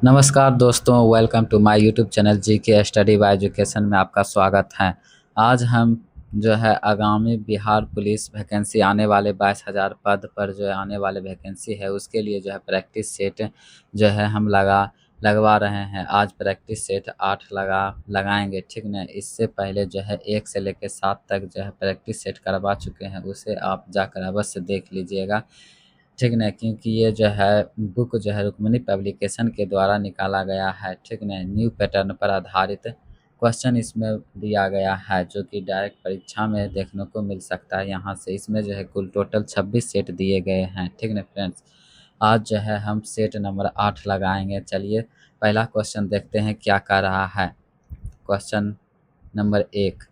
नमस्कार दोस्तों, welcome to my YouTube channel GK study by education में आपका स्वागत है। आज हम जो है आगामी बिहार पुलिस वैकेंसी आने वाले 22,000 पद पर जो है आने वाले वैकेंसी है उसके लिए जो है प्रैक्टिस सेट जो है हम लगवा रहे हैं। आज प्रैक्टिस सेट 8 लगाएंगे, ठीक ना। इससे पहले जो है 1 से लेकर 7 तक जो है प्रैक्टिस सेट करवा चुके हैं, उसे आप जाकर अवश्य देख लीजिएगा, ठीक ना। क्योंकि ये जो है बुक जो है रुक्मिणी पब्लिकेशन के द्वारा निकाला गया है, ठीक ना। न्यू पैटर्न पर आधारित क्वेश्चन इसमें दिया गया है जो कि डायरेक्ट परीक्षा में देखने को मिल सकता है। यहाँ से इसमें जो है कुल टोटल 26 सेट दिए गए हैं, ठीक ना फ्रेंड्स। आज जो है हम सेट नंबर 8 लगाएंगे। चलिए पहला क्वेश्चन देखते हैं क्या कर रहा है। क्वेश्चन नंबर 1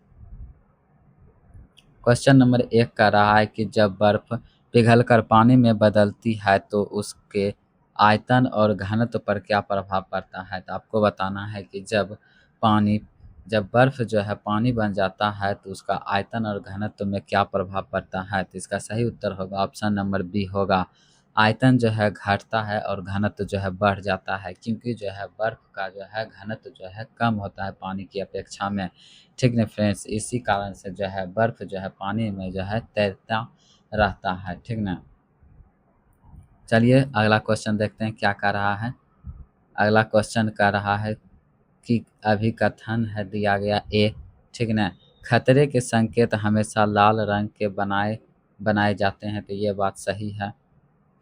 क्वेश्चन नंबर 1 का रहा है कि जब बर्फ पिघलकर पानी में बदलती है तो उसके आयतन और घनत्व पर क्या प्रभाव पड़ता है। तो आपको बताना है कि जब बर्फ जो है पानी बन जाता है तो उसका आयतन और घनत्व में क्या प्रभाव पड़ता है। तो इसका सही उत्तर होगा ऑप्शन नंबर बी होगा। आयतन जो है घटता है और घनत्व जो है बढ़ जाता है, क्योंकि जो है बर्फ का जो है घनत्व जो है कम होता है पानी की अपेक्षा में, ठीक ना फ्रेंड्स। इसी कारण से जो है बर्फ जो है पानी में जो है तैरता रहता है, ठीक ना। चलिए अगला क्वेश्चन देखते हैं क्या कर रहा है। अगला क्वेश्चन कर रहा है कि अभी कथन है दिया गया ए, ठीक ना। खतरे के संकेत हमेशा लाल रंग के बनाए बनाए जाते हैं, तो ये बात सही है।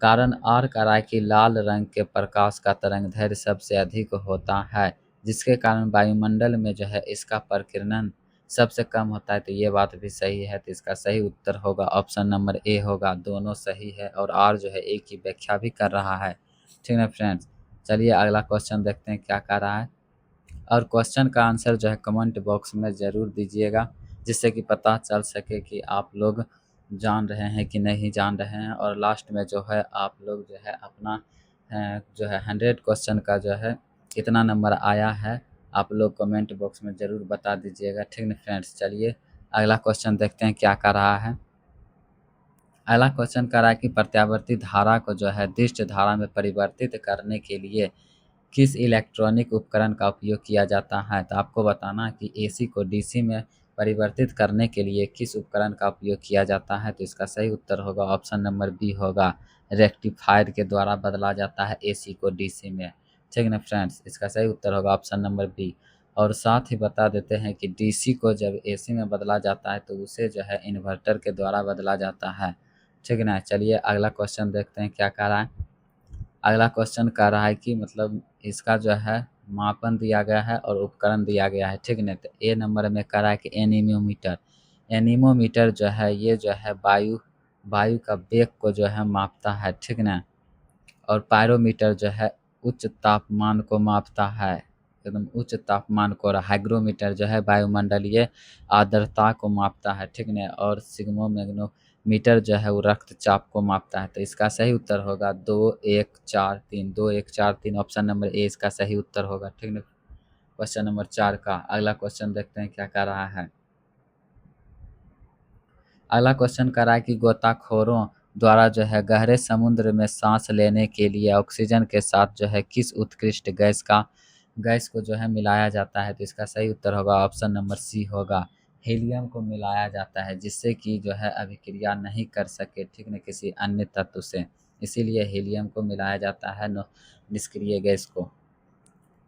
कारण आर का राय कि लाल रंग के प्रकाश का तरंगदैर्घ्य सबसे अधिक होता है, जिसके कारण वायुमंडल में जो है इसका प्रकीर्णन सबसे कम होता है। तो ये बात भी सही है, तो इसका सही उत्तर होगा ऑप्शन नंबर ए होगा। दोनों सही है और आर जो है ए की व्याख्या भी कर रहा है, ठीक है फ्रेंड्स। चलिए अगला क्वेश्चन देखते हैं क्या कर रहा है। और क्वेश्चन का आंसर जो है कमेंट बॉक्स में ज़रूर दीजिएगा, जिससे कि पता चल सके कि आप लोग जान रहे हैं कि नहीं जान रहे हैं। और लास्ट में जो है आप लोग जो है अपना जो है 100 क्वेश्चन का जो है कितना नंबर आया है आप लोग कमेंट बॉक्स में ज़रूर बता दीजिएगा, ठीक ना फ्रेंड्स। चलिए अगला क्वेश्चन देखते हैं क्या कर रहा है। अगला क्वेश्चन कर रहा है कि प्रत्यावर्ती धारा को जो है दिष्ट धारा में परिवर्तित करने के लिए किस इलेक्ट्रॉनिक उपकरण का उपयोग किया जाता है। तो आपको बताना है कि एसी को डीसी में परिवर्तित करने के लिए किस उपकरण का उपयोग किया जाता है। तो इसका सही उत्तर होगा ऑप्शन नंबर बी होगा। रेक्टिफायर के द्वारा बदला जाता है एसी को डीसी में, ठीक ना फ्रेंड्स। इसका सही उत्तर होगा ऑप्शन नंबर बी। और साथ ही बता देते हैं कि डीसी को जब एसी में बदला जाता है तो उसे जो है इन्वर्टर के द्वारा बदला जाता है, ठीक ना। चलिए अगला क्वेश्चन देखते हैं क्या कह रहा है। अगला क्वेश्चन कह रहा है कि मतलब इसका जो है मापन दिया गया है और उपकरण दिया गया है, ठीक है। तो ए नंबर में कह रहा है कि एनीमोमीटर। एनीमोमीटर जो है ये जो है वायु का वेग को जो है मापता है, ठीक ना। और पायरोमीटर जो है उच्च तापमान को मापता है, एकदम उच्च तापमान को। और हाइग्रोमीटर जो है वायुमंडलीय आर्द्रता को मापता है, ठीक ना। और सिग्मोमेग्नोमीटर जो है वो रक्तचाप को मापता है। तो इसका सही उत्तर होगा 2143। 2143 ऑप्शन नंबर ए इसका सही उत्तर होगा, ठीक ना। क्वेश्चन नंबर 4 का अगला क्वेश्चन देखते हैं क्या कर रहा है। अगला क्वेश्चन कर रहा है कि गोताखोरों द्वारा जो है गहरे समुद्र में सांस लेने के लिए ऑक्सीजन के साथ जो है किस उत्कृष्ट गैस को जो है मिलाया जाता है। तो इसका सही उत्तर होगा ऑप्शन नंबर सी होगा। हीलियम को मिलाया जाता है जिससे कि जो है अभिक्रिया नहीं कर सके, ठीक ना, किसी अन्य तत्व से। इसीलिए हीलियम को मिलाया जाता है निष्क्रिय गैस को,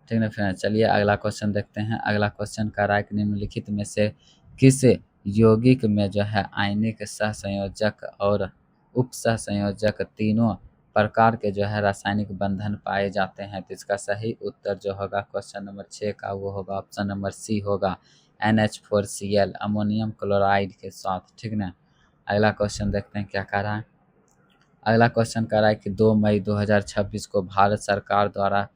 ठीक है फ्रेंड्स। चलिए अगला क्वेश्चन देखते हैं। अगला क्वेश्चन का राय निम्नलिखित में से किस यौगिक में जो है आयनिक सहसंयोजक और उप सहसंयोजक तीनों प्रकार के जो है रासायनिक बंधन पाए जाते हैं। तो इसका सही उत्तर जो होगा क्वेश्चन नंबर 6 का वो होगा ऑप्शन नंबर सी होगा। NH4Cl अमोनियम क्लोराइड के साथ, ठीक ना। अगला क्वेश्चन देखते हैं क्या कह रहा है। अगला क्वेश्चन कह रहा है कि 2 मई 2026 को भारत सरकार द्वारा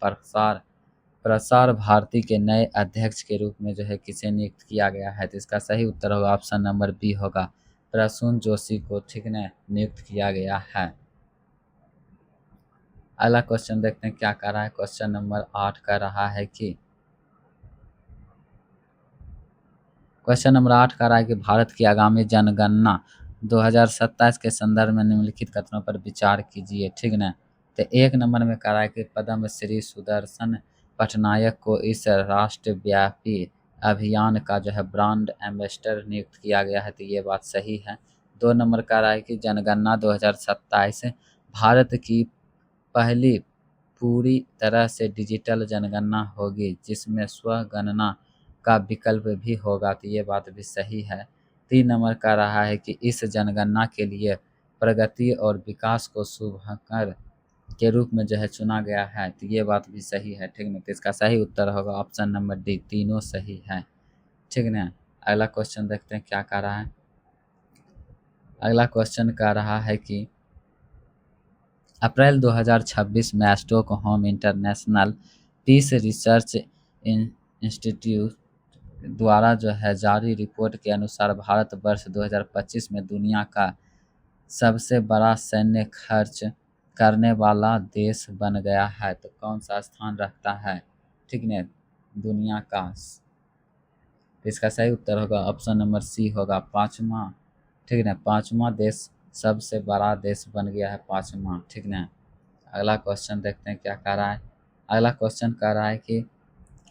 प्रसार भारती के नए अध्यक्ष के रूप में जो है किसे नियुक्त किया गया है। तो इसका सही उत्तर होगा ऑप्शन नंबर बी होगा। प्रसून जोशी को, ठीक है, नियुक्त किया गया है। अगला क्वेश्चन देखते हैं क्या कर रहा है। क्वेश्चन नंबर 8 कर रहा है कि क्वेश्चन नंबर 8 कर रहा है कि भारत की आगामी जनगणना 2027 के संदर्भ में निम्नलिखित कथनों पर विचार कीजिए, ठीक ना। तो 1 नंबर में कह रहा है कि पद्म श्री सुदर्शन पटनायक को इस राष्ट्रव्यापी अभियान का जो है ब्रांड एम्बेसडर नियुक्त किया गया है, तो ये बात सही है। 2 नंबर कह रहा है कि जनगणना 2027 भारत की पहली पूरी तरह से डिजिटल जनगणना होगी जिसमें स्वगणना का विकल्प भी होगा, तो ये बात भी सही है। 3 नंबर का रहा है कि इस जनगणना के लिए प्रगति और विकास को शुभकर के रूप में जो है चुना गया है, तो ये बात भी सही है, ठीक ना। तो इसका सही उत्तर होगा ऑप्शन नंबर डी, तीनों सही है, ठीक ना। अगला क्वेश्चन देखते हैं क्या कह रहा है। अगला क्वेश्चन कह रहा है कि अप्रैल 2026 में Stockholm International Peace Research Institute द्वारा जो है जारी रिपोर्ट के अनुसार भारत वर्ष 2025 में दुनिया का सबसे बड़ा सैन्य खर्च करने वाला देश बन गया है, तो कौन सा स्थान रखता है, ठीक है, दुनिया का। तो इसका सही उत्तर होगा ऑप्शन नंबर सी होगा, पाँचवा, ठीक है ना। पाँचवा देश, सबसे बड़ा देश बन गया है पाँचवा, ठीक ना। अगला क्वेश्चन देखते हैं क्या कह रहा है। अगला क्वेश्चन कह रहा है कि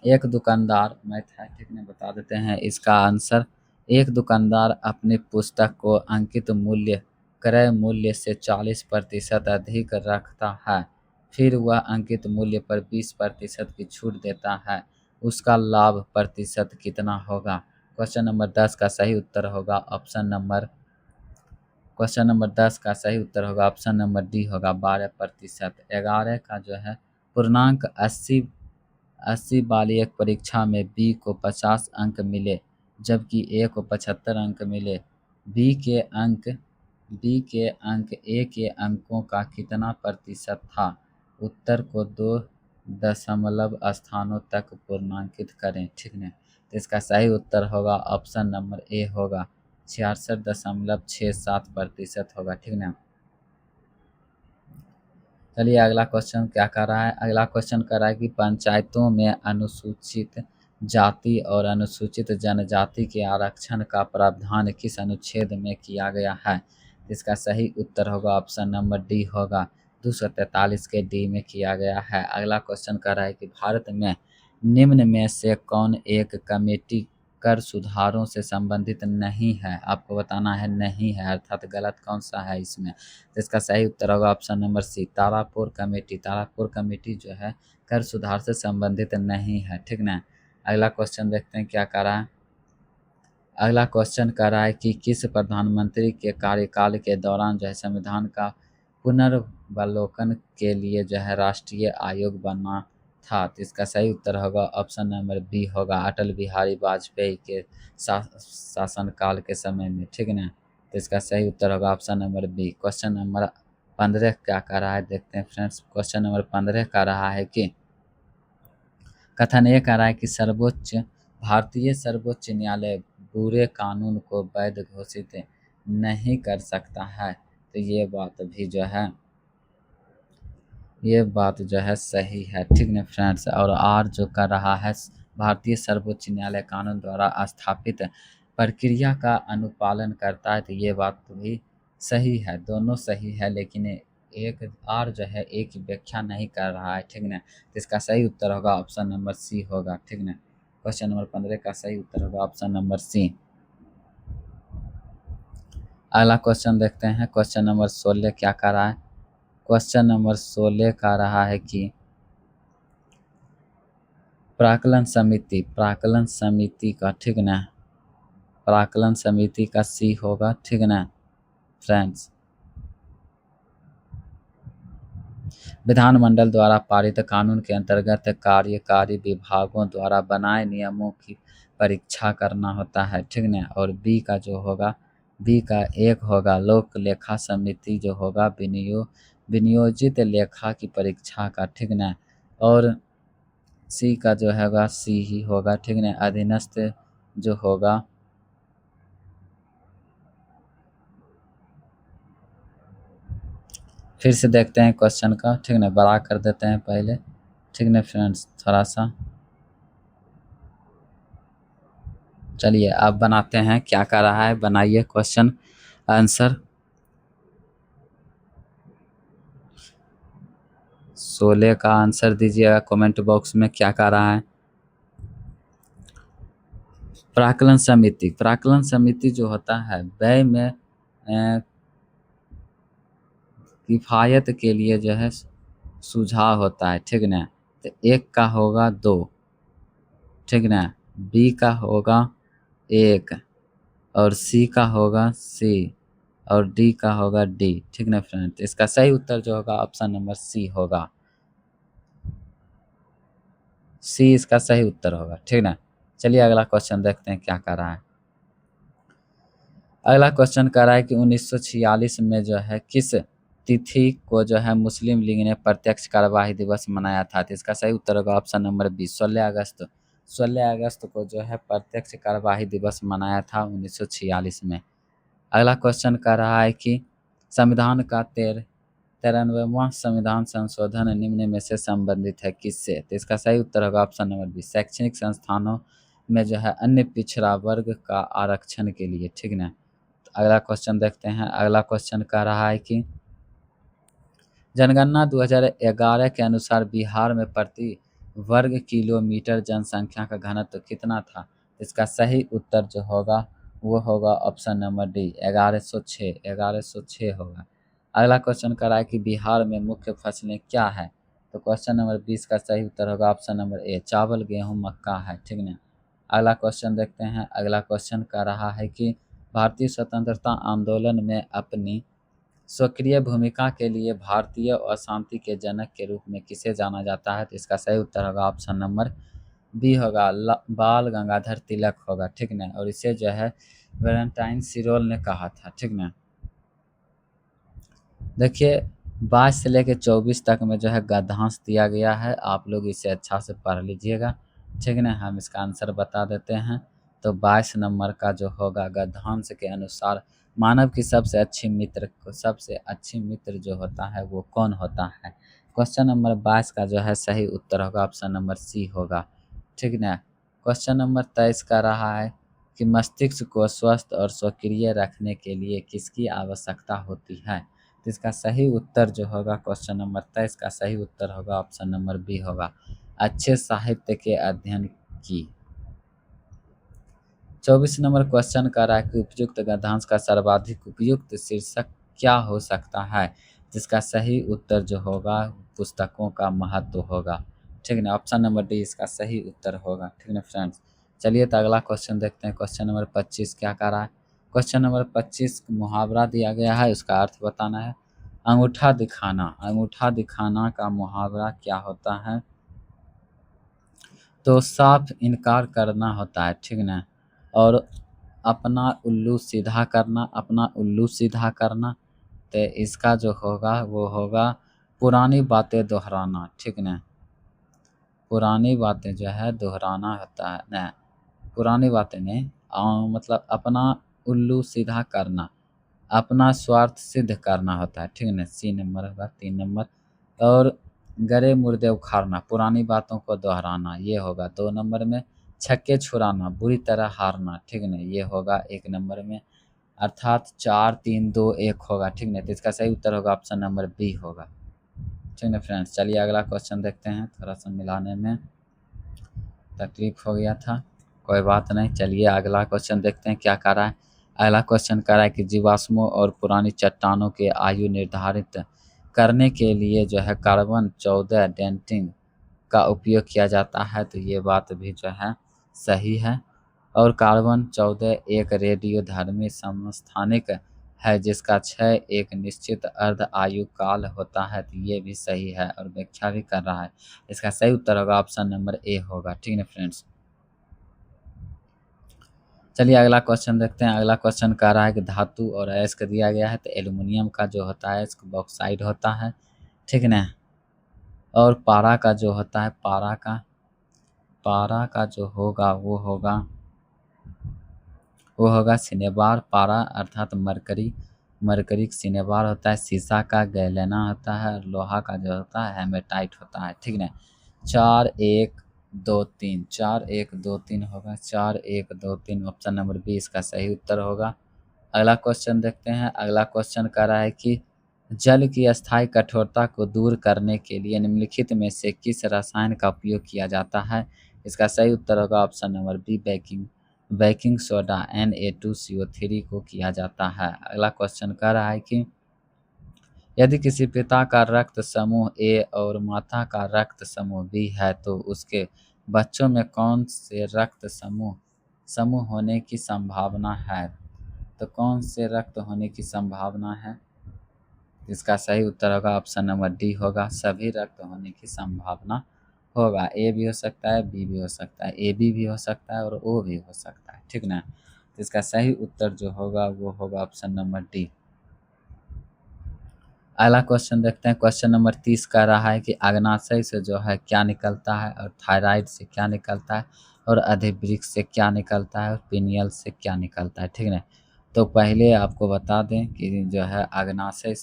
एक दुकानदार, मैथ है, ठीक है, बता देते हैं इसका आंसर। एक दुकानदार अपनी पुस्तक को अंकित मूल्य क्रय मूल्य से 40% अधिक रखता है, फिर वह अंकित मूल्य पर 20% की छूट देता है, उसका लाभ प्रतिशत कितना होगा। क्वेश्चन नंबर 10 का सही उत्तर होगा ऑप्शन नंबर, क्वेश्चन नंबर 10 का सही उत्तर होगा ऑप्शन नंबर डी होगा 12%। 11 का जो है पूर्णांक 80 वाली एक परीक्षा में बी को 50 अंक मिले जबकि ए को 75 अंक मिले। बी के अंक ए के अंकों का कितना प्रतिशत था। उत्तर को 2 दशमलव स्थानों तक पूर्णांकित करें, ठीक है। तो इसका सही उत्तर होगा ऑप्शन नंबर ए होगा 66.67% होगा, ठीक ना। चलिए अगला क्वेश्चन क्या कर रहा है। अगला क्वेश्चन कर रहा है कि पंचायतों में अनुसूचित जाति और अनुसूचित जनजाति के आरक्षण का प्रावधान किस अनुच्छेद में किया गया है। इसका सही उत्तर होगा ऑप्शन नंबर डी होगा 243 के डी में किया गया है। अगला क्वेश्चन कर रहा है कि भारत में निम्न में से कौन एक कमेटी कर सुधारों से संबंधित नहीं है। आपको बताना है नहीं है अर्थात गलत कौन सा है इसमें। तो इसका सही उत्तर होगा option number C, Tarapur committee. Tarapur committee जो है कर सुधार से संबंधित नहीं है, ठीक ना। अगला क्वेश्चन देखते हैं क्या कह रहा है। अगला क्वेश्चन कह रहा है कि किस प्रधानमंत्री के कार्यकाल के दौरान जो है संविधान का पुनर्वलोकन के लिए जो है राष्ट्रीय आयोग बना था। तो इसका सही उत्तर होगा ऑप्शन नंबर बी होगा अटल बिहारी वाजपेयी के शासनकाल के समय में, ठीक है ना। तो इसका सही उत्तर होगा option number B. Question number 15 क्या कह रहा है देखते हैं फ्रेंड्स। क्वेश्चन नंबर 15 कह रहा है कि कथन ये कह रहा है कि भारतीय सर्वोच्च न्यायालय बुरे कानून को वैध घोषित नहीं कर सकता है। तो ये बात जो है सही है, ठीक है फ्रेंड्स। और आर जो कर रहा है भारतीय सर्वोच्च न्यायालय कानून द्वारा स्थापित प्रक्रिया का अनुपालन करता है, तो ये बात भी सही है, दोनों सही है, लेकिन एक आर जो है एक व्याख्या नहीं कर रहा है, ठीक ना। तो इसका सही उत्तर होगा ऑप्शन नंबर सी होगा, ठीक ना। क्वेश्चन नंबर 15 का सही उत्तर होगा ऑप्शन नंबर सी। अगला क्वेश्चन देखते हैं। क्वेश्चन नंबर 16 क्या कर रहा है। क्वेश्चन नंबर 16 का रहा है कि प्राक्कलन समिति का, ठीक ना, प्राक्कलन समिति का सी होगा, ठीक ना फ्रेंड्स। विधानमंडल द्वारा पारित कानून के अंतर्गत कार्यकारी विभागों द्वारा बनाए नियमों की परीक्षा करना होता है, ठीक ना। और बी का जो होगा, बी का एक होगा लोक लेखा समिति जो होगा विनियोजित लेखा की परीक्षा का, ठीक ना। और सी का जो होगा सी ही होगा, ठीक ना, अधीनस्थ जो होगा फिर से देखते हैं क्वेश्चन का, ठीक ना, बड़ा कर देते हैं पहले, ठीक ना फ्रेंड्स थोड़ा सा। चलिए अब बनाते हैं क्या कर रहा है, बनाइए क्वेश्चन आंसर। 16 का आंसर दीजिएगा कमेंट बॉक्स में, क्या कह रहा है। प्राक्कलन समिति, प्राक्कलन समिति जो होता है व्यय में किफ़ायत के लिए जो है सुझाव होता है, ठीक ना। तो एक का होगा 2, ठीक ना, बी का होगा 1 और सी का होगा सी और डी का होगा डी, ठीक ना फ्रेंड। तो इसका सही उत्तर जो होगा ऑप्शन नंबर सी होगा, सी इसका सही उत्तर होगा, ठीक ना। चलिए अगला क्वेश्चन देखते हैं क्या कर रहा है। अगला क्वेश्चन कर रहा है कि 1946 में जो है किस तिथि को जो है मुस्लिम लीग ने प्रत्यक्ष कार्यवाही दिवस मनाया था। तो इसका सही उत्तर होगा ऑप्शन नंबर बी, 16 अगस्त। 16 अगस्त को जो है प्रत्यक्ष कार्यवाही दिवस मनाया था 1946 में। अगला क्वेश्चन कर रहा है कि संविधान का 93वां संविधान संशोधन निम्न में से संबंधित है किससे। तो इसका सही उत्तर होगा ऑप्शन नंबर बी, शैक्षणिक संस्थानों में जो है अन्य पिछड़ा वर्ग का आरक्षण के लिए, ठीक ना। अगला क्वेश्चन देखते हैं। अगला क्वेश्चन कह रहा है कि जनगणना 2011 के अनुसार बिहार में प्रति वर्ग किलोमीटर जनसंख्या का घनत्व कितना था। इसका सही उत्तर जो होगा वो होगा ऑप्शन नंबर डी, 1106, 1106 होगा। अगला क्वेश्चन कह रहा है कि बिहार में मुख्य फसलें क्या है। तो क्वेश्चन नंबर 20 का सही उत्तर होगा ऑप्शन नंबर ए, चावल गेहूँ मक्का है, ठीक ना। अगला क्वेश्चन देखते हैं। अगला क्वेश्चन कह रहा है कि भारतीय स्वतंत्रता आंदोलन में अपनी सक्रिय भूमिका के लिए भारतीय अशांति के जनक के रूप में किसे जाना जाता है। तो इसका सही उत्तर होगा ऑप्शन नंबर बी होगा, बाल गंगाधर तिलक होगा, ठीक ना। और इसे जो है वैलेंटाइन सिरोल ने कहा था, ठीक ना। देखिए 22 से लेकर 24 तक में जो है गद्यांश दिया गया है, आप लोग इसे अच्छा से पढ़ लीजिएगा, ठीक ना। हम इसका आंसर बता देते हैं। तो 22 नंबर का जो होगा गद्यांश के अनुसार मानव की सबसे अच्छी मित्र जो होता है वो कौन होता है। क्वेश्चन नंबर 22 का जो है सही उत्तर होगा ऑप्शन नंबर सी होगा, ठीक ना। क्वेश्चन नंबर 23 का रहा है कि मस्तिष्क को स्वस्थ और सक्रिय रखने के लिए किसकी आवश्यकता होती है। तो इसका सही उत्तर जो होगा क्वेश्चन नंबर 23 का सही उत्तर होगा ऑप्शन नंबर बी होगा, अच्छे साहित्य के अध्ययन की। 24 नंबर क्वेश्चन कर रहा है कि उपयुक्त गद्यांश का सर्वाधिक उपयुक्त शीर्षक क्या हो सकता है। जिसका सही उत्तर जो होगा पुस्तकों का महत्व होगा, ठीक ना। ऑप्शन नंबर डी इसका सही उत्तर होगा, ठीक ना फ्रेंड्स। चलिए तो अगला क्वेश्चन देखते हैं। क्वेश्चन नंबर 25 क्या कह रहा है। क्वेश्चन नंबर 25 मुहावरा दिया गया है, उसका अर्थ बताना है। अंगूठा दिखाना, अंगूठा दिखाना का मुहावरा क्या होता है। तो साफ इनकार करना होता है, ठीक ना। और अपना उल्लू सीधा करना, अपना उल्लू सीधा करना। तो इसका जो होगा वो होगा पुरानी बातें दोहराना, ठीक ना। पुरानी बातें जो है दोहराना होता है ना, पुरानी बातें नहीं, मतलब अपना उल्लू सीधा करना, अपना स्वार्थ सिद्ध करना होता है, ठीक ना। सी नंबर होगा 3 नंबर। और गरे मुर्दे उखाड़ना, पुरानी बातों को दोहराना, ये होगा 2 नंबर में। छक्के छुड़ाना, बुरी तरह हारना, ठीक ना, ये होगा 1 नंबर में। अर्थात 4 3 2 1 होगा, ठीक ना। तो इसका सही उत्तर होगा ऑप्शन नंबर बी होगा, ठीक ना फ्रेंड्स। चलिए अगला क्वेश्चन देखते हैं। थोड़ा सा मिलाने में तकलीफ हो गया था, कोई बात नहीं। चलिए अगला क्वेश्चन देखते हैं क्या कर रहा है। अगला क्वेश्चन कर रहा है कि जीवाश्मों और पुरानी चट्टानों के आयु निर्धारित करने के लिए जो है कार्बन 14 डेटिंग का उपयोग किया जाता है। तो ये बात भी जो है सही है। और कार्बन 14 एक रेडियोधर्मी समस्थानिक है जिसका क्षय एक निश्चित अर्ध आयु काल होता है। तो ये भी सही है और व्याख्या भी कर रहा है। इसका सही उत्तर होगा ऑप्शन नंबर ए होगा, ठीक है फ्रेंड्स। चलिए अगला क्वेश्चन देखते हैं। अगला क्वेश्चन कह रहा है कि धातु और अयस्क दिया गया है। तो एल्युमिनियम का जो होता है इसको बॉक्साइड होता है, ठीक ना। और पारा का जो होता है पारा का जो होगा वो होगा सिनेबार पारा, अर्थात मरकरी, मरकरी सिनेबार होता है। शीशा का गैलेना होता है और लोहा का जो होता है हेमेटाइट होता है, ठीक ना। 4 1 2 3, 4 1 2 3 होगा, 4 1 2 3 ऑप्शन नंबर बी इसका सही उत्तर होगा। अगला क्वेश्चन देखते हैं। अगला क्वेश्चन कह रहा है कि जल की अस्थायी कठोरता को दूर करने के लिए निम्नलिखित में से किस रसायन का उपयोग किया जाता है? इसका सही उत्तर होगा option number B, baking baking soda Na2CO3 को किया जाता है। अगला क्वेश्चन कह रहा है कि यदि किसी पिता का रक्त समूह ए और माता का रक्त समूह बी है तो उसके बच्चों में कौन से रक्त समूह समूह होने की संभावना है? तो कौन से रक्त होने की संभावना है? इसका सही उत्तर होगा ऑप्शन नंबर डी होगा, सभी रक्त होने की संभावना होगा। ए भी हो सकता है, बी भी हो सकता है, ए बी भी हो सकता है और ओ भी हो सकता है, ठीक ना। तो इसका सही उत्तर जो होगा वो होगा ऑप्शन नंबर डी। अगला क्वेश्चन देखते हैं। क्वेश्चन नंबर 30 कह रहा है कि अग्नाशय से जो है क्या निकलता है, और थायराइड से क्या निकलता है, और अधिवृक्क से क्या निकलता है, और पिनियल से क्या निकलता है, ठीक है। तो पहले आपको बता दें कि जो है अग्नाशय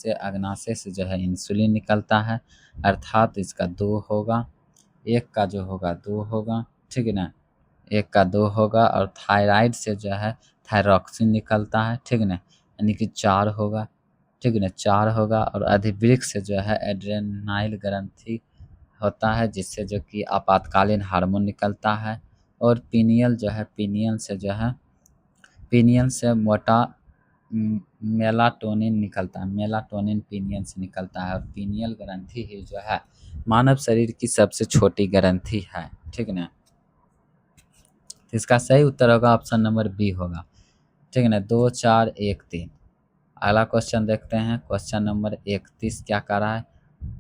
से जो है इंसुलिन निकलता है, अर्थात इसका दो होगा, एक का जो होगा दो होगा, ठीक है ना, एक का दो होगा। और थायराइड से जो है थायरॉक्सिन निकलता है, ठीक है ना, यानी कि चार होगा, ठीक है ना, चार होगा। और अधिवृक्क से जो है एड्रेनाइल ग्रंथि होता है, जिससे जो कि आपातकालीन हार्मोन निकलता है। और पीनियल जो है पीनियल से मोटा मेलाटोनिन निकलता है, मेलाटोनिन पीनियल से निकलता है। और पीनियल ग्रंथि ही जो है मानव शरीर की सबसे छोटी ग्रंथि है, ठीक है ना। इसका सही उत्तर होगा ऑप्शन नंबर बी होगा, ठीक है ना। 2 4 1 3। अगला क्वेश्चन देखते हैं। क्वेश्चन नंबर 31 क्या कह रहा है?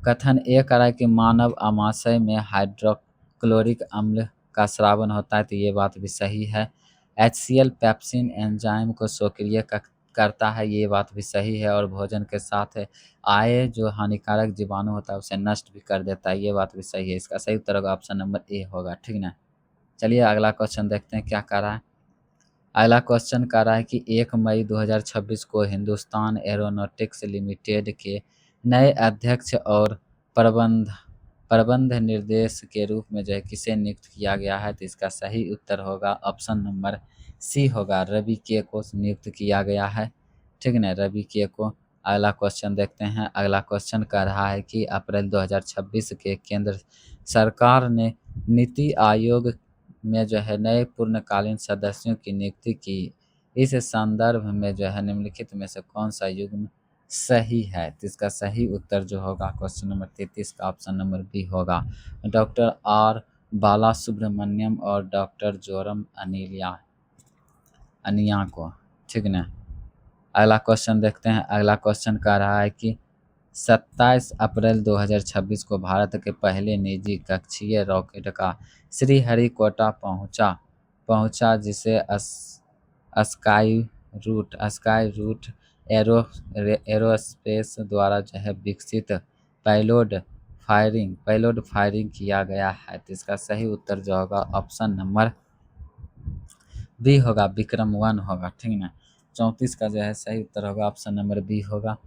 कथन ए कह रहा है कि मानव आमाशय में हाइड्रोक्लोरिक अम्ल का स्रावन होता है, तो ये बात भी सही है। HCl पेप्सिन एंजाइम को सक्रिय करता है, ये बात भी सही है। और भोजन के साथ आए जो हानिकारक जीवाणु होता है उसे नष्ट भी कर देता है, ये बात भी सही है। इसका सही उत्तर होगा ऑप्शन नंबर ए होगा, ठीक ना। चलिए अगला क्वेश्चन देखते हैं क्या कह रहा है। अगला क्वेश्चन कह रहा है कि 1 मई 2026 को हिंदुस्तान एरोनॉटिक्स लिमिटेड के नए अध्यक्ष और प्रबंध प्रबंध निर्देश के रूप में जो है किसे नियुक्त किया गया है? तो इसका सही उत्तर होगा ऑप्शन नंबर सी होगा, रवि के को नियुक्त किया गया है, ठीक है ना, रवि के को। अगला क्वेश्चन देखते हैं। अगला क्वेश्चन कह रहा है कि अप्रैल 2026 के केंद्र सरकार ने नीति आयोग में जो है नए पूर्णकालीन सदस्यों की नियुक्ति की। इस संदर्भ में जो है निम्नलिखित में से कौन सा युग्म सही है? तो इसका सही उत्तर जो होगा क्वेश्चन नंबर 33 का ऑप्शन नंबर बी होगा, डॉक्टर आर बाला सुब्रमण्यम और डॉक्टर जोरम अनिया को, ठीक ना। अगला क्वेश्चन देखते हैं। अगला क्वेश्चन कह रहा है कि 27 अप्रैल 2026 को भारत के पहले निजी कक्षीय रॉकेट का श्रीहरिकोटा पहुंचा पहुंचा जिसे स्काई रूट एरोस्पेस द्वारा जो है विकसित पेलोड फायरिंग किया गया है। तो इसका सही उत्तर जो होगा ऑप्शन नंबर बी होगा, विक्रम 1 होगा, ठीक ना। 34 का जो है सही उत्तर होगा ऑप्शन नंबर बी होगा।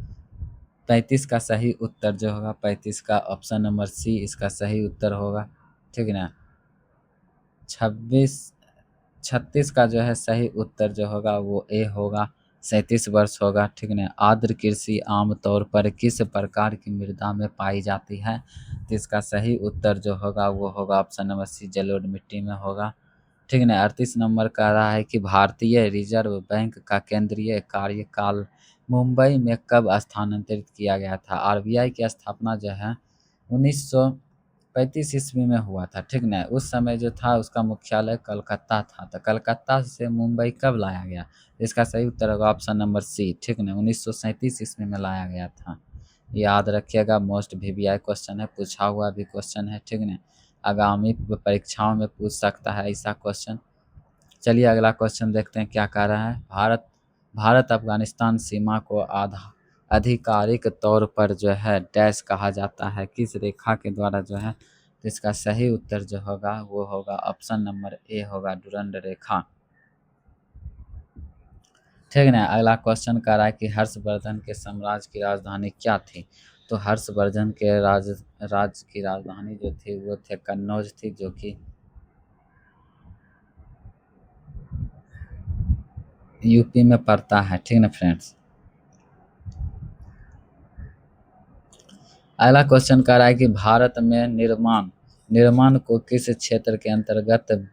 35 का सही उत्तर जो होगा 35 का ऑप्शन नंबर सी इसका सही उत्तर होगा, ठीक है ना। 26 36 का जो है सही उत्तर जो होगा वो ए होगा, 37 वर्ष होगा, ठीक है ना। आर्द्र कृषि आमतौर पर किस प्रकार की मृदा में पाई जाती है? तो इसका सही उत्तर जो होगा वो होगा ऑप्शन नंबर सी, जलोढ़ मिट्टी में होगा, ठीक है ना। 38 नंबर कह रहा है कि भारतीय रिजर्व बैंक का केंद्रीय कार्यकाल मुंबई में कब स्थानांतरित किया गया था? आरबीआई की स्थापना जो है 1935 ईस्वी में हुआ था, ठीक ना। उस समय जो था उसका मुख्यालय कलकत्ता था, तो कलकत्ता से मुंबई कब लाया गया? इसका सही उत्तर होगा ऑप्शन नंबर सी, ठीक ना, 1937 ईस्वी में लाया गया था। याद रखिएगा, मोस्ट वीवीआई क्वेश्चन है, पूछा हुआ भी क्वेश्चन है, ठीक ना। आगामी परीक्षाओं में पूछ सकता है ऐसा क्वेश्चन। चलिए अगला क्वेश्चन देखते हैं क्या कह रहा है। भारत अफगानिस्तान सीमा को आधिकारिक तौर पर जो है डैश कहा जाता है, किस रेखा के द्वारा जो है? तो इसका सही उत्तर जो होगा वो होगा ऑप्शन नंबर ए होगा, डुरंड रेखा, ठीक है ना। अगला क्वेश्चन कह रहा है कि हर्षवर्धन के साम्राज्य की राजधानी क्या थी? तो हर्षवर्धन के राज्य की राजधानी जो थी वो थे कन्नौज थी, जो कि यूपी में पड़ता है, ठीक ना फ्रेंड्स। अगला क्वेश्चन कह रहा है कि भारत में निर्माण निर्माण को किस क्षेत्र के अंतर्गत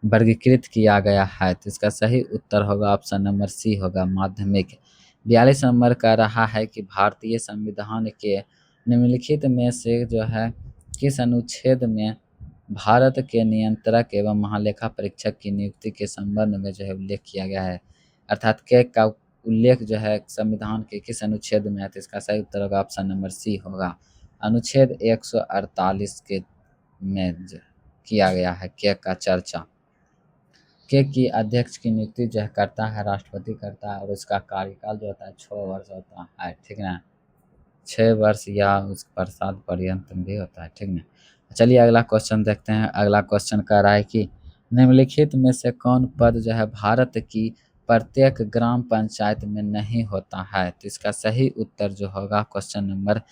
वर्गीकृत किया गया है? तो इसका सही उत्तर होगा ऑप्शन नंबर सी होगा माध्यमिक। 42 नंबर कह रहा है कि भारतीय संविधान के निम्नलिखित में से जो है किस अनुच्छेद में भारत के नियंत्रक एवं महालेखा परीक्षक की नियुक्ति के संबंध में जो है उल्लेख किया गया है? अर्थात के का उल्लेख जो है संविधान के किस अनुच्छेद में है? तो इसका सही उत्तर होगा ऑप्शन नंबर सी होगा अनुच्छेद 148 के में किया गया है के का चर्चा। के की अध्यक्ष की नियुक्ति जो है करता है राष्ट्रपति करता है और उसका कार्यकाल जो होता है 6 वर्ष होता है, ठीक ना। 6 वर्ष या उस प्रसाद पर्यंत भी होता है, ठीक ना। चलिए अगला क्वेश्चन देखते हैं। अगला क्वेश्चन कह रहा है कि निम्नलिखित में से कौन पद जो है भारत की प्रत्येक ग्राम पंचायत में नहीं होता है? तो इसका सही उत्तर जो होगा क्वेश्चन नंबर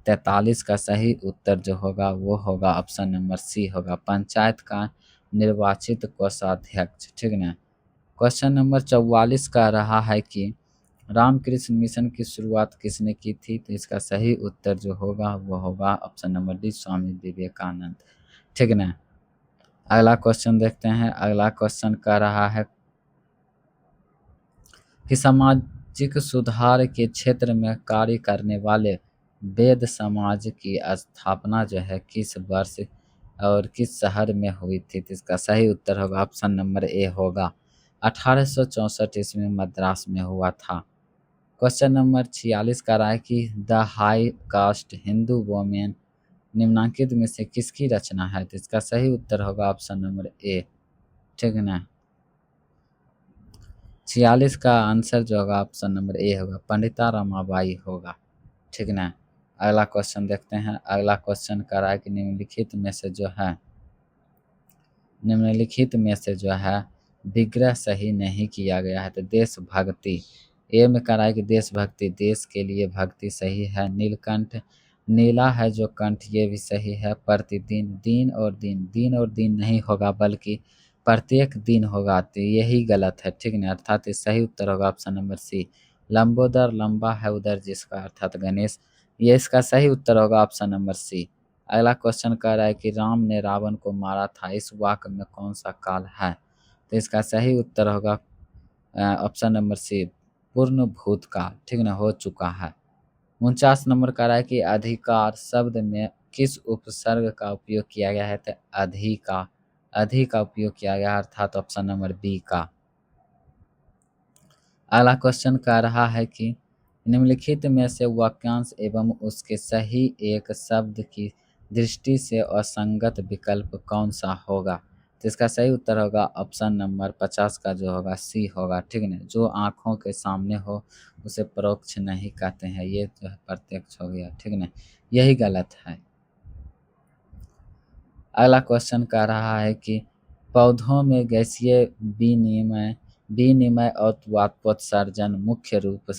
43 का सही उत्तर जो होगा वो होगा ऑप्शन नंबर सी होगा पंचायत का निर्वाचित कोषाध्यक्ष, ठीक ना। क्वेश्चन नंबर 44 का रहा है कि रामकृष्ण मिशन की शुरुआत किसने की थी? तो इसका सही उत्तर जो होगा वो होगा option number D Swami Vivekananda, ठीक ना। अगला क्वेश्चन देखते हैं। अगला क्वेश्चन का रहा है कि सामाजिक सुधार के क्षेत्र में कार्य करने वाले वेद समाज की स्थापना जो है किस वर्ष और किस शहर में हुई थी? तो इसका सही उत्तर होगा ऑप्शन नंबर ए होगा 1864 ईस्वी में मद्रास में हुआ था। क्वेश्चन नंबर 46 का रहा है कि the high cast Hindu women निम्नांकित में से किसकी रचना है? तो इसका सही उत्तर होगा ऑप्शन नंबर ए, ठीक ना। 46 का आंसर जो होगा ऑप्शन नंबर ए होगा पंडिता रमाबाई होगा, ठीक ना। अगला क्वेश्चन देखते हैं। अगला क्वेश्चन कर रहा है कि निम्नलिखित में से जो है विग्रह सही नहीं किया गया है। तो देशभक्ति ए में कह रहा है कि देशभक्ति देश के लिए भक्ति सही है। नीलकंठ नीला है जो कंठ ये भी सही है। प्रतिदिन दिन और दिन नहीं होगा बल्कि प्रत्येक दिन होगा, तो यही गलत है, ठीक ना। अर्थात इस सही उत्तर होगा ऑप्शन नंबर सी लंबोदर लंबा है उधर जिसका अर्थात गणेश, ये इसका सही उत्तर होगा ऑप्शन नंबर सी। अगला क्वेश्चन कह रहा है कि राम ने रावण को मारा था इस वाक्य में कौन सा काल है? तो इसका सही उत्तर होगा ऑप्शन नंबर सी पूर्ण भूतकाल, ठीक ना, हो चुका है। 49 नंबर कह रहा है कि अधिकार शब्द में किस उपसर्ग का उपयोग किया गया है? तो अधि का उपयोग किया गया है, अर्थात ऑप्शन नंबर बी का। अगला क्वेश्चन कह रहा है कि निम्नलिखित में से वाक्यांश एवं उसके सही एक शब्द की दृष्टि से असंगत विकल्प कौन सा होगा? तो इसका सही उत्तर होगा ऑप्शन नंबर 50 का जो होगा सी होगा, ठीक ना। जो आँखों के सामने हो उसे परोक्ष नहीं कहते हैं, ये जो है प्रत्यक्ष हो गया, ठीक ना, यही गलत है। अगला क्वेश्चन कह रहा है कि पौधों में गैसीय विनिमय और वातोत्सर्जन मुख्य रूप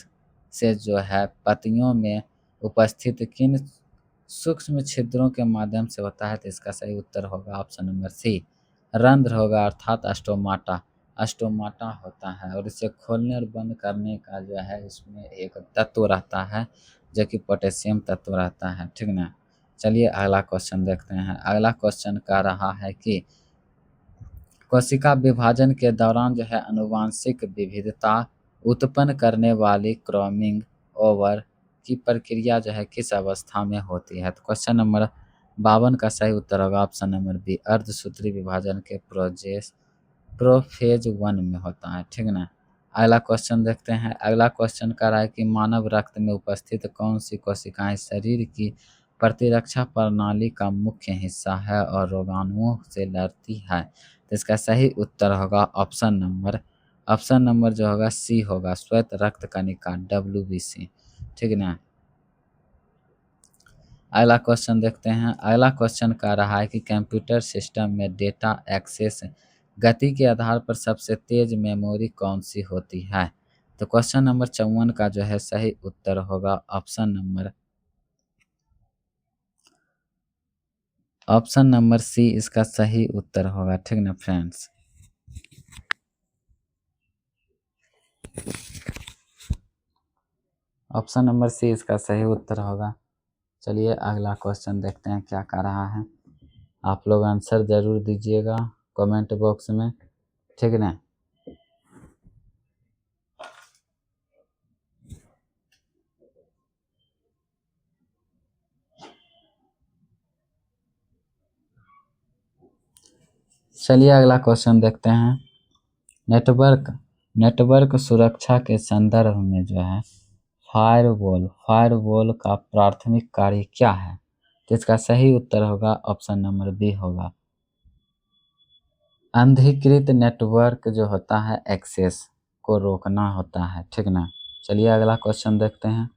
से जो है पत्तियों में उपस्थित किन सूक्ष्म छिद्रों के माध्यम से होता है? तो इसका सही उत्तर होगा ऑप्शन नंबर सी रंध्र होगा, अर्थात अस्टोमाटा होता है और इसे खोलने और बंद करने का जो है इसमें एक तत्व रहता है जो कि पोटेशियम तत्व रहता है, ठीक ना। चलिए अगला क्वेश्चन देखते हैं। अगला क्वेश्चन कह रहा है कि कोशिका विभाजन के दौरान जो है आनुवांशिक विविधता उत्पन्न करने वाली क्रॉसिंग ओवर की प्रक्रिया जो है किस अवस्था में होती है? तो क्वेश्चन नंबर 52 का सही उत्तर होगा ऑप्शन नंबर बी अर्धसूत्री विभाजन के प्रोफेज 1 में होता है, ठीक ना। अगला क्वेश्चन देखते हैं। अगला क्वेश्चन कह रहा है कि मानव रक्त में उपस्थित कौन सी कोशिकाएं शरीर की प्रतिरक्षा प्रणाली का मुख्य हिस्सा है और रोगाणुओं से लड़ती है? तो इसका सही उत्तर होगा ऑप्शन नंबर जो होगा सी होगा श्वेत रक्त कणिका WBC, ठीक ना। अगला क्वेश्चन देखते हैं। अगला क्वेश्चन कह रहा है कि कंप्यूटर सिस्टम में डेटा एक्सेस गति के आधार पर सबसे तेज मेमोरी कौन सी होती है? तो क्वेश्चन नंबर 54 का जो है सही उत्तर होगा ऑप्शन नंबर सी इसका सही उत्तर होगा, ठीक ना फ्रेंड्स। ऑप्शन नंबर सी इसका सही उत्तर होगा चलिए अगला क्वेश्चन देखते हैं क्या कह रहा है। आप लोग आंसर ज़रूर दीजिएगा कमेंट बॉक्स में, ठीक है ना। चलिए अगला क्वेश्चन देखते हैं। नेटवर्क सुरक्षा के संदर्भ में जो है फायरवॉल का प्राथमिक कार्य क्या है? तो इसका सही उत्तर होगा ऑप्शन नंबर बी होगा। अनधिकृत नेटवर्क जो होता है एक्सेस को रोकना होता है, ठीक ना। चलिए अगला क्वेश्चन देखते हैं।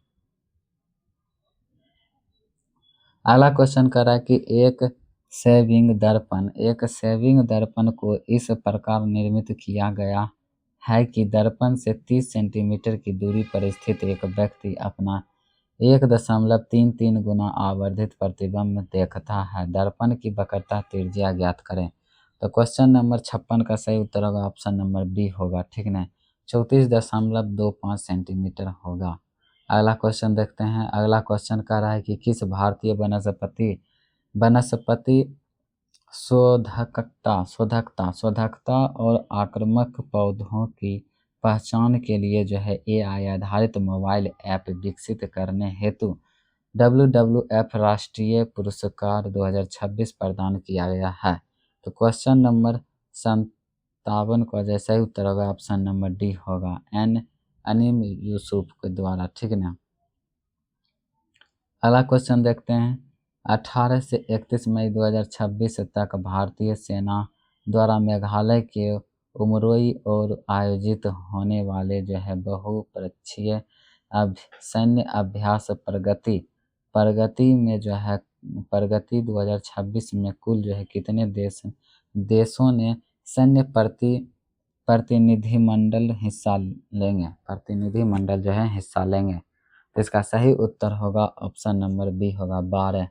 अगला क्वेश्चन कर रहा है कि एक सेविंग दर्पण को इस प्रकार निर्मित किया गया है कि दर्पण से 30 सेंटीमीटर की दूरी पर स्थित एक व्यक्ति अपना 1.33 गुना आवर्धित प्रतिबिंब देखता है। दर्पण की वक्रता त्रिज्या ज्ञात करें। तो क्वेश्चन नंबर 56 का सही उत्तर होगा ऑप्शन नंबर बी होगा, ठीक ना। 34.25 सेंटीमीटर होगा। अगला क्वेश्चन देखते हैं। अगला क्वेश्चन कह रहा है कि किस भारतीय वनस्पति शोधकता और आक्रामक पौधों की पहचान के लिए जो है एआई आधारित मोबाइल ऐप विकसित करने हेतु WWF राष्ट्रीय पुरस्कार 2026 प्रदान किया गया है। तो क्वेश्चन नंबर 57 का जैसा ही उत्तर होगा ऑप्शन नंबर डी होगा, अनीम यूसुफ के द्वारा, ठीक ना। अगला क्वेश्चन देखते हैं। 18 से 31 मई 2026 तक भारतीय सेना द्वारा मेघालय के उमरोई और आयोजित होने वाले जो है बहुपक्षीय सैन्य अभ्यास प्रगति में जो है प्रगति 2026 में कुल जो है कितने देशों ने सैन्य प्रतिनिधिमंडल जो है हिस्सा लेंगे। तो इसका सही उत्तर होगा ऑप्शन नंबर बी होगा 12।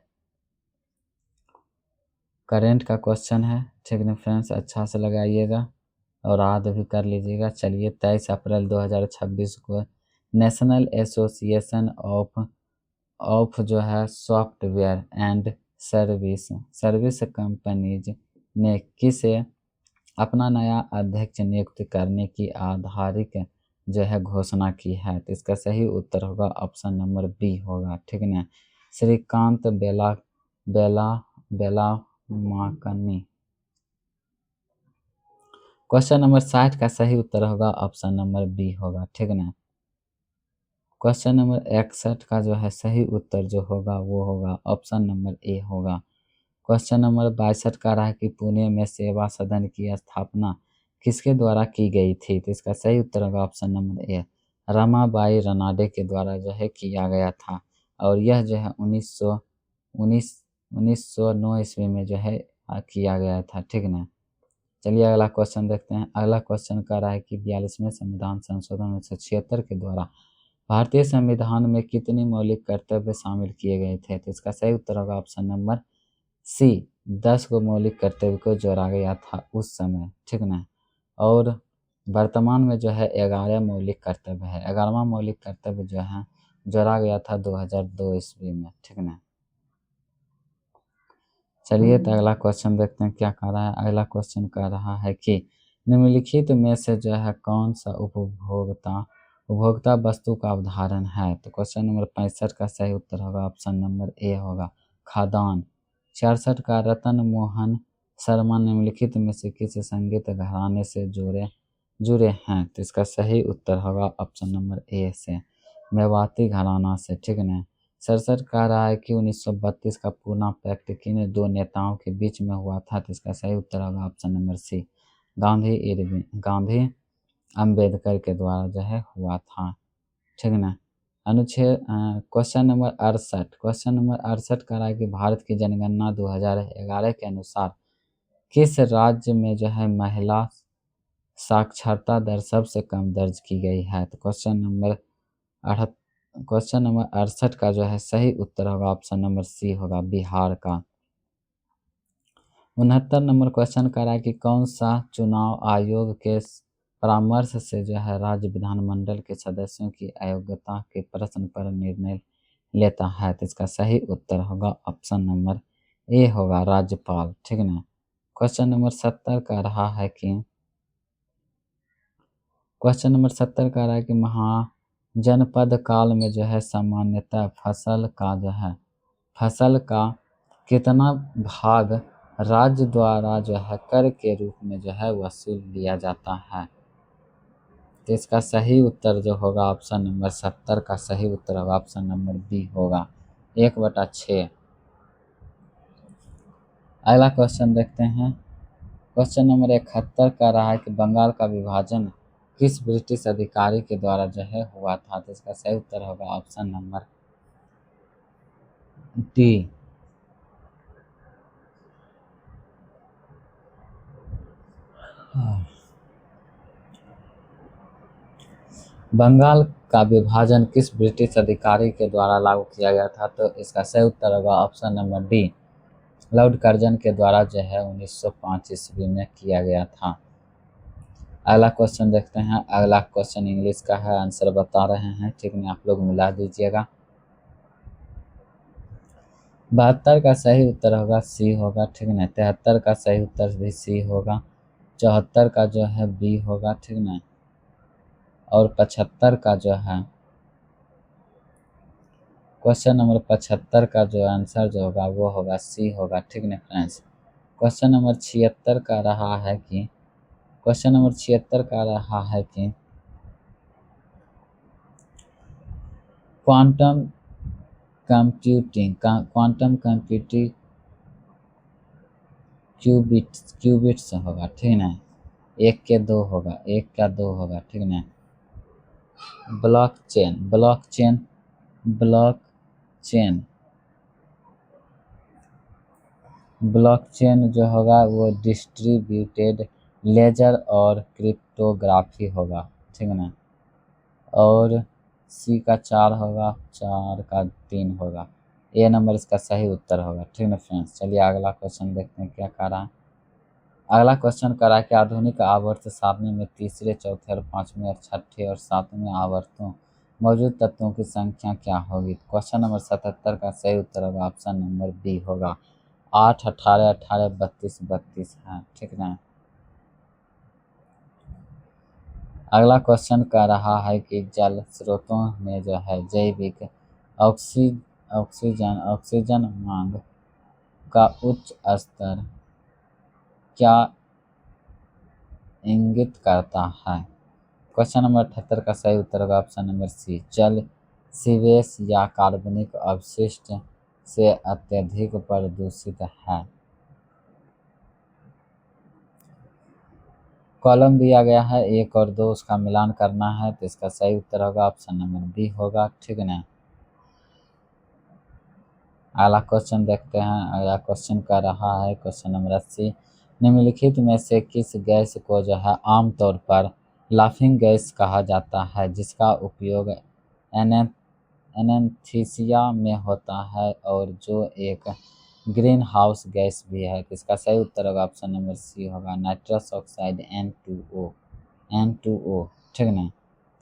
करेंट का क्वेश्चन है, ठीक है फ्रेंड्स, अच्छा से लगाइएगा और याद भी कर लीजिएगा। चलिए 23 अप्रैल 2026 को नेशनल एसोसिएशन ऑफ जो है सॉफ्टवेयर एंड सर्विस कंपनीज ने किसे अपना नया अध्यक्ष नियुक्त करने की आधिकारिक जो है घोषणा की है। तो इसका सही उत्तर होगा ऑप्शन नंबर बी होगा, ठीक है। श्रीकांत बेला माकनी। क्वेश्चन नंबर 60 का सही उत्तर होगा ऑप्शन नंबर बी होगा, ठीक ना। क्वेश्चन नंबर 61 का जो है सही उत्तर जो होगा वो होगा ऑप्शन नंबर ए होगा। क्वेश्चन नंबर 62 का रहा है कि पुणे में सेवा सदन की स्थापना किसके द्वारा की गई थी। तो इसका सही उत्तर होगा option number A, Ramabai Ranade के द्वारा जो है किया गया था। और यह जो है 1909 ईस्वी में जो है किया गया था, ठीक ना। चलिए अगला क्वेश्चन देखते हैं। अगला क्वेश्चन कह रहा है कि 42वें संविधान संशोधन 1976 के द्वारा भारतीय संविधान में कितनी मौलिक कर्तव्य शामिल किए गए थे। तो इसका सही उत्तर होगा ऑप्शन नंबर सी, 10 को मौलिक कर्तव्य को जोड़ा गया था उस समय, ठीक ना। और वर्तमान में जो है 11 मौलिक कर्तव्य है। 11वां मौलिक कर्तव्य जो है जोड़ा गया था 2002 ईस्वी में, ठीक ना। चलिए तो अगला क्वेश्चन देखते हैं क्या कह रहा है। अगला क्वेश्चन कह रहा है कि निम्नलिखित में से जो है कौन सा उपभोक्ता वस्तु का उदाहरण है। तो क्वेश्चन नंबर 65 का सही उत्तर होगा ऑप्शन नंबर ए होगा, खाद्यान्न। 66 का रतन मोहन शर्मा निम्नलिखित में से किस संगीत घराने से जुड़े हैं। तो इसका सही उत्तर होगा ऑप्शन नंबर ए से, मेवाती घराना से, ठीक है। 67 कह रहा है कि 1932 का पूना पैक्ट किन दो नेताओं के बीच में हुआ था। तो इसका सही उत्तर होगा option number C, Gandhi Ambedkar के द्वारा जो है हुआ था, ठीक ना। अनुच्छेद क्वेश्चन नंबर 68 कह रहा है कि भारत की जनगणना 2011 के अनुसार किस राज्य में जो है महिला साक्षरता दर सबसे कम दर्ज की गई है। तो क्वेश्चन नंबर 68 का जो है सही उत्तर होगा ऑप्शन नंबर सी होगा, बिहार का। 69 नंबर क्वेश्चन कर रहा है कि कौन सा चुनाव आयोग के परामर्श से जो है राज्य विधानमंडल के सदस्यों की अयोग्यता के प्रश्न पर निर्णय लेता है? तो इसका सही उत्तर होगा ऑप्शन नंबर ए होगा राज्यपाल। ठीक है ना। क्वेश्चन नंबर 70 का रहा है कि महाजनपद काल में जो है सामान्यतः फसल का कितना भाग राज्य द्वारा जो है कर के रूप में जो है वसूल लिया जाता है? तो इसका सही उत्तर जो होगा ऑप्शन नंबर 70 का सही उत्तर होगा ऑप्शन नंबर बी होगा 1/6। अगला क्वेश्चन देखते हैं। क्वेश्चन नंबर 71 का रहा है कि बंगाल का विभाजन किस ब्रिटिश अधिकारी के द्वारा जो है हुआ था? तो इसका सही उत्तर होगा ऑप्शन नंबर डी। बंगाल का विभाजन किस ब्रिटिश अधिकारी के द्वारा लागू किया गया था? तो इसका सही उत्तर होगा option number D, Lord Curzon के द्वारा जो है 1905 ईस्वी में किया गया था। अगला क्वेश्चन देखते हैं। अगला क्वेश्चन इंग्लिश का है, आंसर बता रहे हैं, ठीक है, आप लोग मिला दीजिएगा। 72 का सही उत्तर होगा सी होगा, ठीक है ना। 73 का सही उत्तर भी सी होगा। 74 का जो है बी होगा, ठीक ना। और 75 का जो है क्वेश्चन नंबर 75 का जो आंसर जो होगा वो होगा सी होगा, ठीक ना फ्रेंड्स। क्वेश्चन नंबर 76 का रहा है कि क्वांटम कंप्यूटिंग क्यूबिट्स होगा, ठीक ना। एक का दो होगा, ठीक ना। ब्लॉकचेन जो होगा वो डिस्ट्रीब्यूटेड लेजर और क्रिप्टोग्राफी होगा, ठीक ना। और सी का 4 होगा, 4 का 3 होगा। ए नंबर इसका सही उत्तर होगा, ठीक ना फ्रेंड्स। चलिए अगला क्वेश्चन देखते हैं क्या कह रहा है। अगला क्वेश्चन कह रहा है कि आधुनिक आवर्त सारणी में तीसरे, चौथे और पांचवें और छठे और सातवें आवर्तों मौजूद तत्वों की संख्या क्या होगी? क्वेश्चन नंबर 77 का सही उत्तर होगा ऑप्शन नंबर बी होगा 8, 18, 18, 32, 32 है, ठीक ना। अगला क्वेश्चन कह रहा है कि जल स्रोतों में जो है जैविक ऑक्सीजन मांग का उच्च स्तर क्या इंगित करता है? क्वेश्चन नंबर 78 का सही उत्तर होगा ऑप्शन नंबर सी, जल सीवेज या कार्बनिक अपशिष्ट से अत्यधिक प्रदूषित है। कॉलम दिया गया है 1 और 2, उसका मिलान करना है, तो इसका सही उत्तर होगा ऑप्शन नंबर बी होगा, ठीक है ना। अगला क्वेश्चन देखते हैं। अगला क्वेश्चन का रहा है क्वेश्चन नंबर 80, निम्नलिखित में से किस गैस को जो है आमतौर पर लाफिंग गैस कहा जाता है, जिसका उपयोग एनेस्थीसिया में होता है और जो एक ग्रीन हाउस गैस भी है? तो इसका सही उत्तर होगा ऑप्शन नंबर सी होगा नाइट्रस ऑक्साइड N2O, ठीक ना।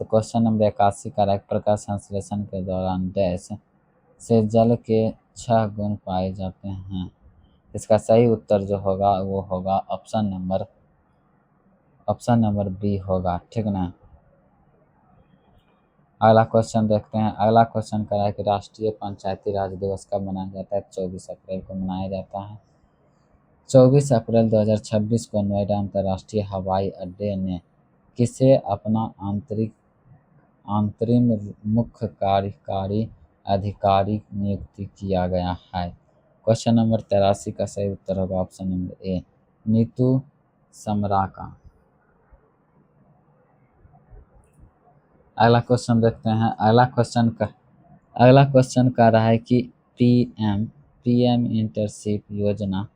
तो क्वेश्चन नंबर 81 का प्रकाश संश्लेषण के दौरान डैश से जल के 6 गुण पाए जाते हैं? इसका सही उत्तर जो होगा वो होगा ऑप्शन नंबर बी होगा, ठीक ना। अगला क्वेश्चन देखते हैं। अगला क्वेश्चन कह रहा है कि राष्ट्रीय पंचायती राज दिवस कब मनाया जाता है? 24 अप्रैल को मनाया जाता है। 24 अप्रैल 2026 को नोएडा अंतर्राष्ट्रीय हवाई अड्डे ने किसे अपना अंतरिम मुख्य कार्यकारी अधिकारी नियुक्त किया गया है? क्वेश्चन नंबर 83 का सही उत्तर होगा ऑप्शन नंबर ए, नीतू समरा का। अगला क्वेश्चन देखते हैं। अगला क्वेश्चन कह रहा है कि पीएम इंटर्नशिप योजना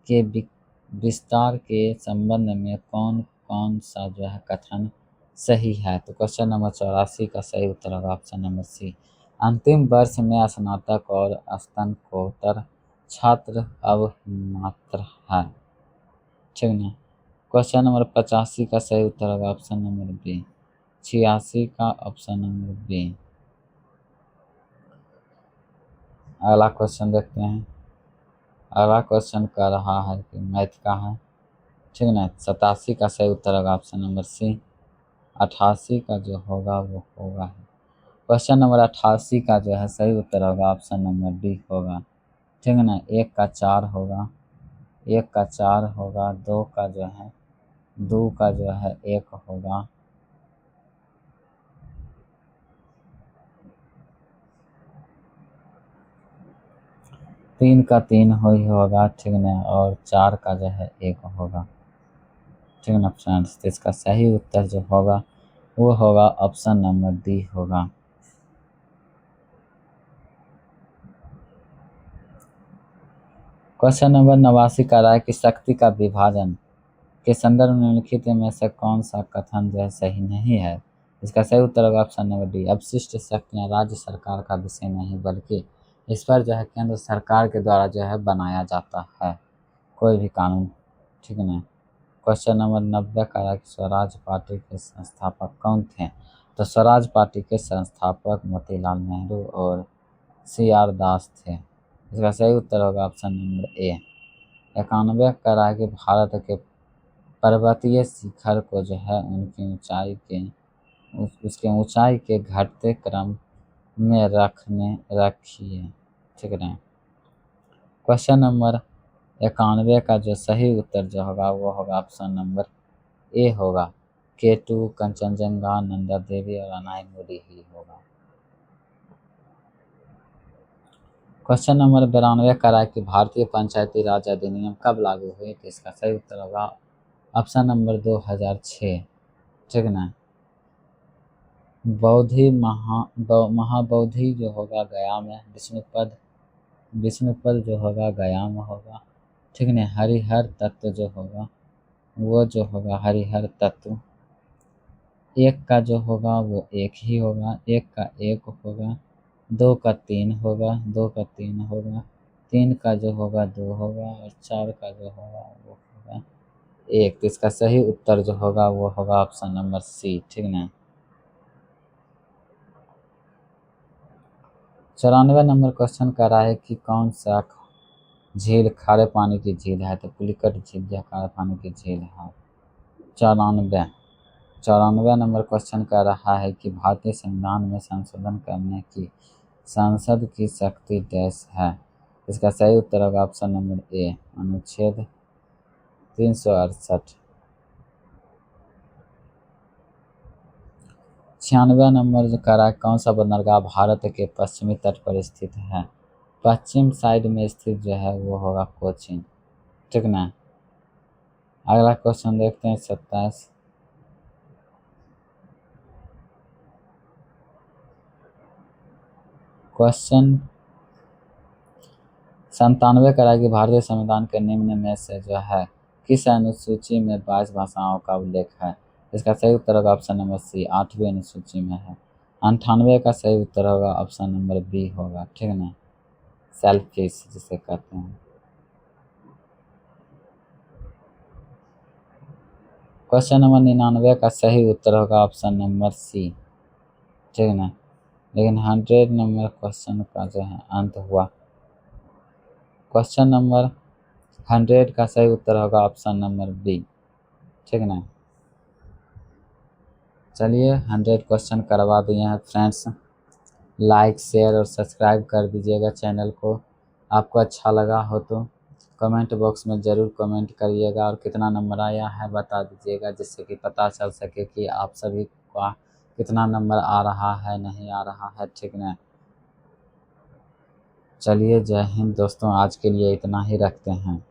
के विस्तार के संबंध में कौन कौन सा जो है कथन सही है? तो क्वेश्चन नंबर 84 का सही उत्तर होगा ऑप्शन नंबर सी, अंतिम वर्ष में स्नातक और स्नातकोत्तर छात्र अब मात्र है, ठीक ना। क्वेश्चन नंबर 85 का सही उत्तर होगा ऑप्शन नंबर बी, 86 का ऑप्शन नंबर बी। अगला क्वेश्चन देखते हैं। अगला क्वेश्चन कर रहा है कि मैथ का है, ठीक ना। 87 का सही उत्तर होगा ऑप्शन नंबर सी। 88 का जो होगा वो होगा, क्वेश्चन नंबर 88 का जो है सही उत्तर होगा ऑप्शन नंबर डी होगा, ठीक है ना। 1 का 4 होगा, 1 का 4 होगा, 2 का जो है 2 का जो है 1 होगा, 3 का 3 ही होगा, ठीक ना। और 4 का जो है 1 होगा, ठीक है ना फ्रेंड्स। तो इसका सही उत्तर जो होगा वो होगा ऑप्शन नंबर डी होगा। क्वेश्चन नंबर 89 का रहा है कि शक्ति का विभाजन के संदर्भ में निम्नलिखित में से कौन सा कथन जो है सही नहीं है। इसका सही उत्तर होगा ऑप्शन नंबर डी। अपशिष्ट शक्तियाँ राज्य सरकार का विषय नहीं, बल्कि इस पर जो है केंद्र सरकार के द्वारा जो है बनाया जाता है कोई भी कानून, ठीक है ना। क्वेश्चन नंबर 90 का रहा है कि स्वराज पार्टी के संस्थापक कौन थे। तो स्वराज पार्टी के संस्थापक मोतीलाल नेहरू और CR दास थे। इसका सही उत्तर होगा ऑप्शन नंबर ए। 91 का रहा है कि भारत के पर्वतीय शिखर को जो है उनकी ऊंचाई के उसके ऊंचाई के घटते क्रम में रखिए, ठीक है। क्वेश्चन नंबर 91 का जो सही उत्तर जो होगा वो होगा ऑप्शन नंबर ए होगा, K2, कंचनजंगा, नंदा देवी और अनायमुड़ी ही होगा। क्वेश्चन नंबर 92 का रहा है कि भारतीय पंचायती राज अधिनियम कब लागू हुई। तो इसका सही उत्तर होगा ऑप्शन नंबर 2006, ठीक है ना। महाबोधि जो होगा गया में, विष्णुपद जो होगा गया में होगा, ठीक है। हरिहर तत्व जो होगा वो जो होगा हरिहर तत्व, 1 का जो होगा वो 1 ही होगा, 1 का 1 होगा, 2 का 3 होगा, 2 का 3 होगा, 3 का जो होगा 2 होगा और 4 का जो होगा वो होगा 1। तो इसका सही उत्तर जो होगा वो होगा ऑप्शन नंबर सी, ठीक ना। 94 नंबर क्वेश्चन कर रहा है कि कौन सा झील खारे पानी की झील है। तो पुलिकट झील या खारे पानी की झील है। 94 नंबर क्वेश्चन कर रहा है कि भारतीय संविधान में संशोधन करने की संसद की शक्ति डैश है। इसका सही उत्तर होगा ऑप्शन नंबर ए, अनुच्छेद 368। 96 नंबर जो कह रहा है कौन सा बंदरगाह भारत के पश्चिमी तट पर स्थित है। पश्चिम साइड में स्थित जो है वो होगा कोचीन, ठीक ना। अगला क्वेश्चन देखते हैं 27। क्वेश्चन 97 करा कि भारतीय संविधान के निम्न में से जो है किस अनुसूची में 22 भाषाओं का उल्लेख है। इसका सही उत्तर होगा ऑप्शन नंबर सी, 8वीं अनुसूची में है। 98 का सही उत्तर होगा ऑप्शन नंबर बी होगा, ठीक है ना, सेल्फिश जिसे कहते हैं। क्वेश्चन नंबर 99 का सही उत्तर होगा ऑप्शन नंबर सी, ठीक है ना। लेकिन 100 नंबर क्वेश्चन का जो है अंत हुआ। क्वेश्चन नंबर 100 का सही उत्तर होगा ऑप्शन नंबर बी, ठीक है ना। चलिए 100 क्वेश्चन करवा दिए हैं फ्रेंड्स। लाइक शेयर और सब्सक्राइब कर दीजिएगा चैनल को। आपको अच्छा लगा हो तो कमेंट बॉक्स में ज़रूर कमेंट करिएगा और कितना नंबर आया है बता दीजिएगा, जिससे कि पता चल सके कि आप सभी का कितना नंबर आ रहा है नहीं आ रहा है, ठीक ना। चलिए जय हिंद दोस्तों, आज के लिए इतना ही रखते हैं।